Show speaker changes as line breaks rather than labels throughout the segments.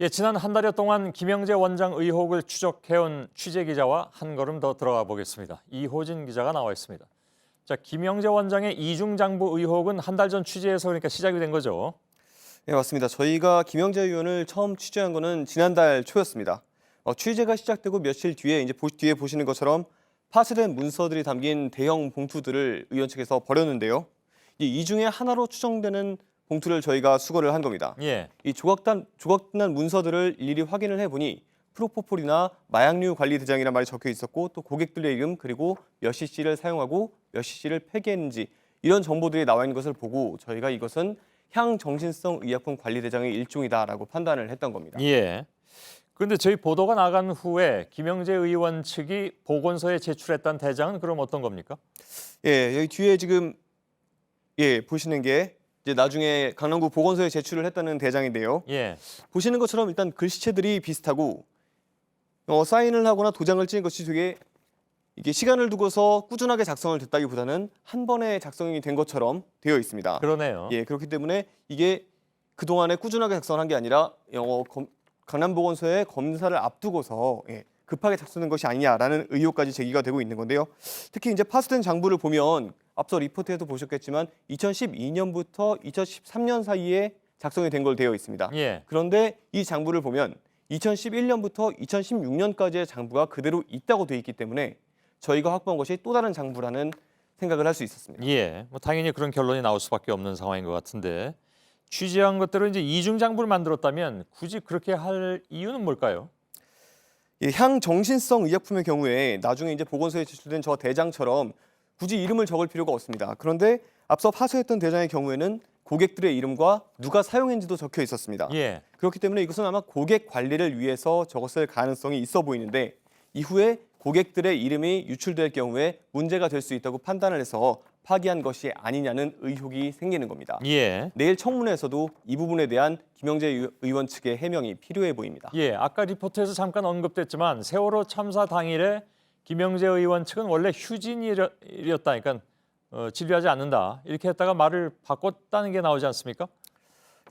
예, 지난 한 달여 동안 김영재 원장 의혹을 추적해온 취재기자와 한 걸음 더 들어가 보겠습니다. 이호진 기자가 나와 있습니다. 자, 김영재 원장의 이중장부 의혹은 한 달 전 취재에서 그러니까 시작이 된 거죠.
네, 맞습니다. 저희가 김영재 의원을 처음 취재한 거는 지난달 초였습니다. 취재가 시작되고 며칠 뒤에 뒤에 보시는 것처럼 파쇄된 문서들이 담긴 대형 봉투들을 의원 측에서 버렸는데요. 이 중에 하나로 추정되는 봉투를 저희가 수거를 한 겁니다.
예,
이 조각난 문서들을 일일이 확인을 해보니 프로포폴이나 마약류 관리 대장이란 말이 적혀 있었고 또 고객들의 이름 그리고 몇 cc를 사용하고 몇 cc를 폐기했는지 이런 정보들이 나와 있는 것을 보고 저희가 이것은 향정신성 의약품 관리 대장의 일종이다라고 판단을 했던 겁니다.
예. 그런데 저희 보도가 나간 후에 김영재 의원 측이 보건소에 제출했던 대장은 그럼 어떤 겁니까?
예, 여기 뒤에 지금 보시는 게 이제 나중에 강남구 보건소에 제출을 했다는 대장인데요.
예,
보시는 것처럼 일단 글씨체들이 비슷하고 사인을 하거나 도장을 찍은 것이 되게 이게 시간을 두고서 꾸준하게 작성을 됐다기보다는 한 번에 작성이 된 것처럼 되어 있습니다.
그러네요.
예, 그렇기 때문에 이게 그동안에 꾸준하게 작성한 게 아니라 강남보건소의 검사를 앞두고서 급하게 작성된 것이 아니냐라는 의혹까지 제기가 되고 있는 건데요. 특히 이제 파쇄된 장부를 보면 앞서 리포트에도 보셨겠지만 2012년부터 2013년 사이에 작성이 된 걸 되어 있습니다.
예,
그런데 이 장부를 보면 2011년부터 2016년까지의 장부가 그대로 있다고 되어 있기 때문에 저희가 확보한 것이 또 다른 장부라는 생각을 할 수 있었습니다.
예. 뭐 당연히 그런 결론이 나올 수밖에 없는 상황인 것 같은데 취재한 것대로 이제 이중장부를 만들었다면 굳이 그렇게 할 이유는 뭘까요?
향정신성 의약품의 경우에 나중에 이제 보건소에 제출된 저 대장처럼 굳이 이름을 적을 필요가 없습니다. 그런데 앞서 파쇄했던 대장의 경우에는 고객들의 이름과 누가 사용했는지도 적혀 있었습니다.
예,
그렇기 때문에 이것은 아마 고객 관리를 위해서 적었을 가능성이 있어 보이는데 이후에 고객들의 이름이 유출될 경우에 문제가 될 수 있다고 판단을 해서 파기한 것이 아니냐는 의혹이 생기는 겁니다.
예.
내일 청문회에서도 이 부분에 대한 김영재 의원 측의 해명이 필요해 보입니다.
예, 아까 리포트에서 잠깐 언급됐지만 세월호 참사 당일에 김영재 의원 측은 원래 휴진이었다니까 진료하지 않는다 이렇게 했다가 말을 바꿨다는 게 나오지 않습니까?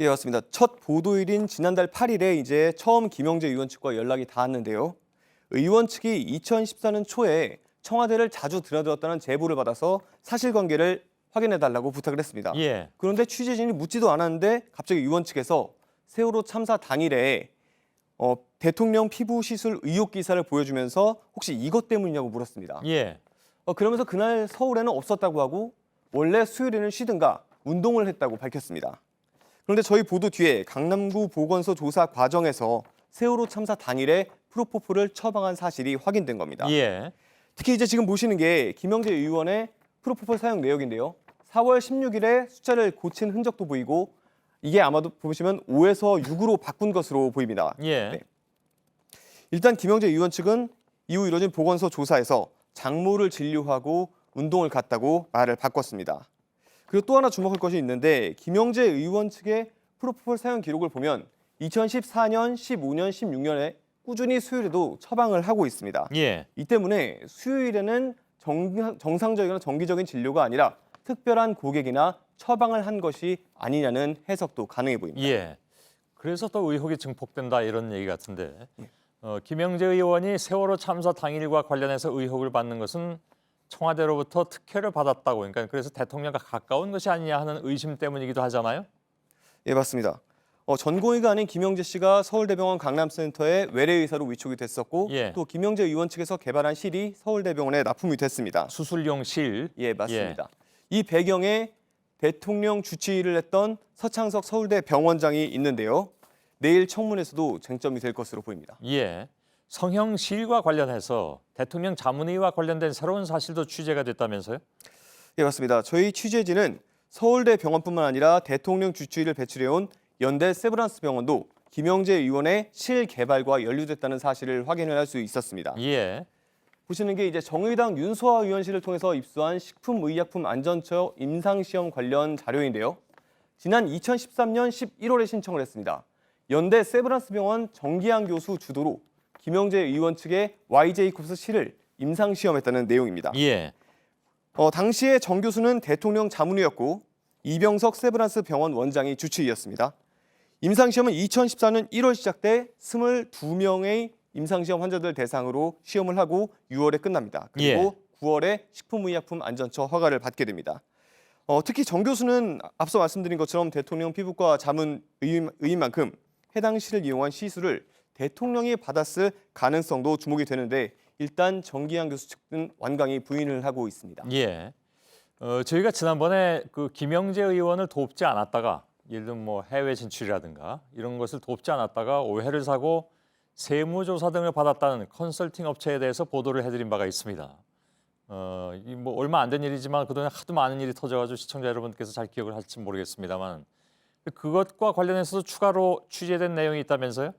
예, 맞습니다. 첫 보도일인 지난달 8일에 이제 처음 김영재 의원 측과 연락이 닿았는데요. 의원 측이 2014년 초에 청와대를 자주 드나들었다는 제보를 받아서 사실관계를 확인해달라고 부탁을 했습니다.
예,
그런데 취재진이 묻지도 않았는데 갑자기 의원 측에서 세월호 참사 당일에 대통령 피부 시술 의혹 기사를 보여주면서 혹시 이것 때문이냐고 물었습니다.
예,
그러면서 그날 서울에는 없었다고 하고 원래 수요일에는 쉬든가 운동을 했다고 밝혔습니다. 그런데 저희 보도 뒤에 강남구 보건소 조사 과정에서 세월호 참사 당일에 프로포폴을 처방한 사실이 확인된 겁니다.
예,
특히 이제 지금 보시는 게 김영재 의원의 프로포폴 사용 내역인데요. 4월 16일에 숫자를 고친 흔적도 보이고 이게 아마도 보시면 5에서 6으로 바꾼 것으로 보입니다.
예,
네. 일단 김영재 의원 측은 이후 이뤄진 보건소 조사에서 장모를 진료하고 운동을 갔다고 말을 바꿨습니다. 그리고 또 하나 주목할 것이 있는데 김영재 의원 측의 프로포폴 사용 기록을 보면 2014년, 15년, 16년에 꾸준히 수요일에도 처방을 하고 있습니다.
예,
이 때문에 수요일에는 정상적이나 정기적인 진료가 아니라 특별한 고객이나 처방을 한 것이 아니냐는 해석도 가능해 보입니다.
예. 그래서 또 의혹이 증폭된다 이런 얘기 같은데 김영재 의원이 세월호 참사 당일과 관련해서 의혹을 받는 것은 청와대로부터 특혜를 받았다고 그러니까 그래서 대통령과 가까운 것이 아니냐 하는 의심 때문이기도 하잖아요.
예, 맞습니다. 전공의가 아닌 김영재 씨가 서울대병원 강남센터에 외래의사로 위촉이 됐었고
예.
또 김영재 의원 측에서 개발한 실이 서울대병원에 납품이 됐습니다.
수술용 실.
예, 맞습니다. 이 배경에 대통령 주치의를 했던 서창석 서울대 병원장이 있는데요. 내일 청문회에서도 쟁점이 될 것으로 보입니다.
예. 성형실과 관련해서 대통령 자문위와 관련된 새로운 사실도 취재가 됐다면서요?
예, 맞습니다. 저희 취재진은 서울대 병원뿐만 아니라 대통령 주치의를 배출해온 연대 세브란스 병원도 김영재 의원의 실 개발과 연루됐다는 사실을 확인을 할 수 있었습니다.
예.
보시는 게 이제 정의당 윤소아 의원실을 통해서 입수한 식품의약품안전처 임상시험 관련 자료인데요. 지난 2013년 11월에 신청을 했습니다. 연대 세브란스 병원 정기양 교수 주도로 김영재 의원 측의 YJ콥스 실을 임상시험했다는 내용입니다.
예.
당시에 정 교수는 대통령 자문위였고 이병석 세브란스 병원 원장이 주치의였습니다. 임상시험은 2014년 1월 시작돼 22명의 임상시험 환자들 대상으로 시험을 하고 6월에 끝납니다. 그리고 9월에 식품의약품안전처 허가를 받게 됩니다. 특히 정 교수는 앞서 말씀드린 것처럼 대통령 피부과 자문 의인 만큼 해당 실을 이용한 시술을 대통령이 받았을 가능성도 주목이 되는데 일단 정기한 교수 측은 완강히 부인을 하고 있습니다.
예. 저희가 지난번에 그 김영재 의원을 돕지 않았다가 예를 들면 뭐 해외 진출이라든가 이런 것을 돕지 않았다가 오해를 사고 세무조사 등을 받았다는 컨설팅 업체에 대해서 보도를 해드린 바가 있습니다. 이 뭐 얼마 안 된 일이지만 그동안 하도 많은 일이 터져가지고 시청자 여러분께서 잘 기억을 할지 모르겠습니다만 그것과 관련해서도 추가로 취재된 내용이 있다면서요?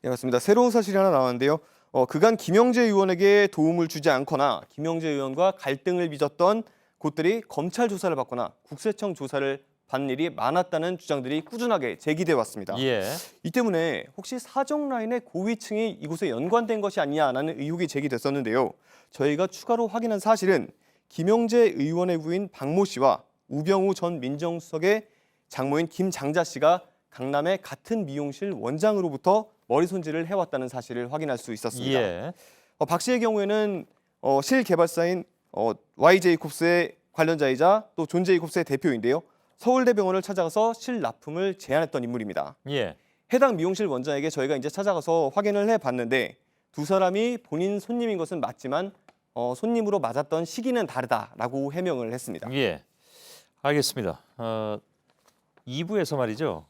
네, 맞습니다. 새로운 사실이 하나 나왔는데요. 그간 김영재 의원에게 도움을 주지 않거나 김영재 의원과 갈등을 빚었던 곳들이 검찰 조사를 받거나 국세청 조사를 받는 일이 많았다는 주장들이 꾸준하게 제기돼 왔습니다.
예.
이 때문에 혹시 사정 라인의 고위층이 이곳에 연관된 것이 아니냐라는 의혹이 제기됐었는데요. 저희가 추가로 확인한 사실은 김영재 의원의 부인 박모 씨와 우병우 전 민정수석의 장모인 김장자 씨가 강남의 같은 미용실 원장으로부터 머리 손질을 해왔다는 사실을 확인할 수 있었습니다.
예.
박 씨의 경우에는 실개발사인 Y제이콥스의 관련자이자 또 존제이콥스의 대표인데요. 서울대병원을 찾아가서 실 납품을 제안했던 인물입니다.
예.
해당 미용실 원장에게 저희가 이제 찾아가서 확인을 해봤는데 두 사람이 본인 손님인 것은 맞지만 손님으로 맞았던 시기는 다르다라고 해명을 했습니다.
예. 알겠습니다. 2부에서 말이죠.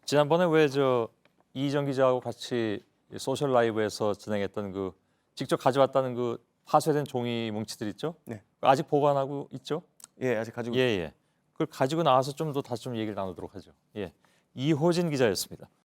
지난번에 왜 저 이희정 기자하고 같이 소셜 라이브에서 진행했던 그 직접 가져왔다는 그 파쇄된 종이 뭉치들 있죠?
네.
아직 보관하고 있죠?
예, 아직 가지고
예, 예. 그걸 가지고 나와서 좀 더 다시 좀 얘기를 나누도록 하죠. 예. 이호진 기자였습니다.